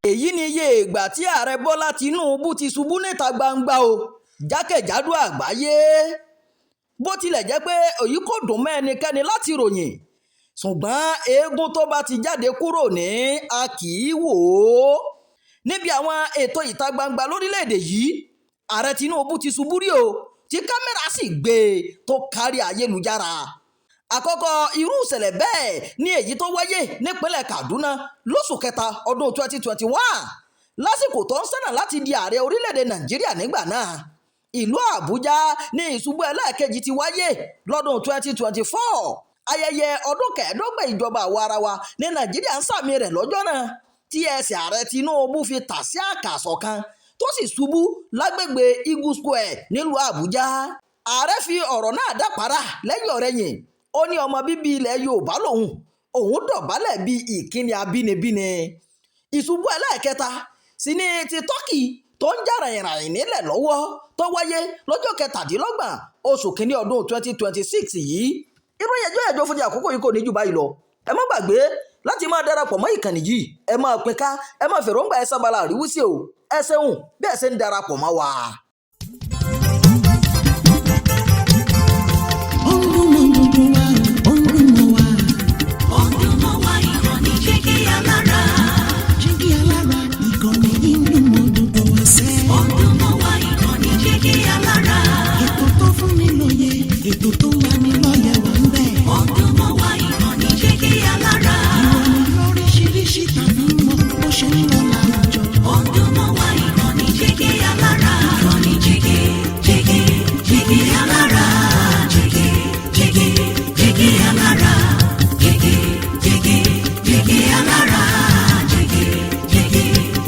èyí ni iye ìgbà tí ààrẹ Bọ́lá Tinubu ti ṣubú níta gbangba o jákèjádò àgbáyé. bó tilẹ̀ jẹ́ pé èyí kò dùn mọ́ ẹnikẹ́ni láti ròyìn, ṣùgbọ́n eégún tó bá ti jáde kúrò ní a kì í wò ó. níbi àwọn ètò ìta gbangba lórílẹ̀‐èdè yìí, ààrẹ Tinubu ti ṣubú rí o, tí kámẹ́rà sì gbé e tó kárí ayélujára. àkọ́kọ́ irú ìṣẹ̀lẹ̀ bẹ́ẹ̀ ni èyí tó wáyé nípínlẹ̀ Kaduna lóṣù kẹta ọdún 2021 lásìkò tó ń sẹ́nà láti di ààrẹ orílẹ̀‐èdè Nàìjíríà nígbà náà. ìlú Àbújá ní ìṣubú ẹlẹ́ẹ̀kejì ti wáyé lọ́dún 2024. ayẹyẹ ọdún kẹẹ̀ẹ́dọ́gbọ̀n ìjọba àwarawa ní Nàìjíríà ń sàmì rẹ̀ lọ́jọ́ náà, tí ẹsẹ̀ ààrẹ Tinubu fi tà sí àkàsọ̀ kan tó sì ṣubú lágbègbè Eagle Square nílùú Àbújá. ààrẹ fi ọ̀rọ̀ náà dápàrà lẹ́yìn ọ̀rẹyìn. ó ní ọmọ bíbí ilẹ̀ Yorùbá lòun, òun dọ̀bálẹ̀ bíi ìkíni abínibíni. ìṣubú ẹlẹ́ẹ̀kẹta sì ni ti Tọ́kì tó ń jà ràìnràìn nílẹ̀ lọ́wọ́, tó wáyé lọ́jọ́ 27 oṣù kínní ọdún 2026 yìí. ìròyìn ẹjọ́ ẹ̀jọ́ fún ti àkókò yìí kò ní jù báyìí lọ. ẹ má gbàgbé láti máa darapọ̀ mọ́ ìkànnì yìí, ẹ máa pín ká, ẹ máa fèròǹgbà ẹ sábàlá àríwísí o. ẹ ṣeun bí ẹ ṣe ń darapọ̀ mọ́ wa. ètò tó wà ní lọ́yẹ̀ wà ń bẹ̀. ọdún mọ́ wá ìkànnì Jígí Alára. ìròyìn lóríṣiríṣi tàbí mọ́ bó ṣe ń lọ láwùjọ. ọdún mọ́ wá ìkànnì Jígí Alára. ìkànnì Jígí Alára. Jígí Alára. Jígí Alára.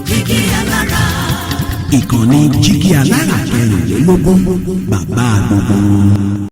Jígí Alára. ìkànnì Jígí Alára 24 bàbá gbogbo.